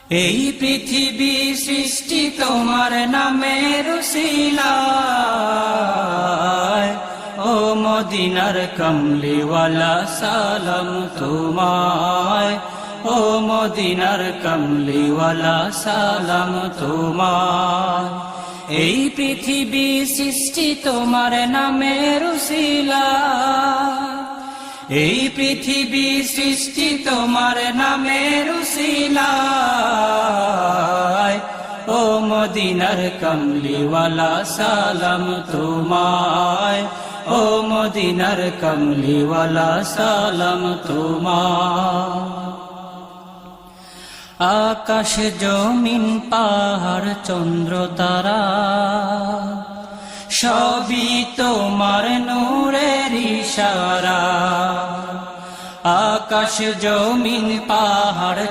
এই পৃথিবী সৃষ্টি তোমার নামের উসিলায়, ও মদিনার কমলিওয়ালা সালাম তোমায়, ও মদিনার কমলিওয়ালা সালাম তোমায়। এই পৃথিবী সৃষ্টি তোমার নামের উসিলায়, এই পৃথিবী সৃষ্টি তোমার নামের উসিলায়, ও মদিনার কমলিওয়ালা সালাম তোমায়, ও মদিনার কমলিওয়ালা সালাম তোমায়। আকাশ জমিন পাহাড় চন্দ্র তারা সবই তোমার নূরের ইশারা। আকাশ জমিন পাহাড়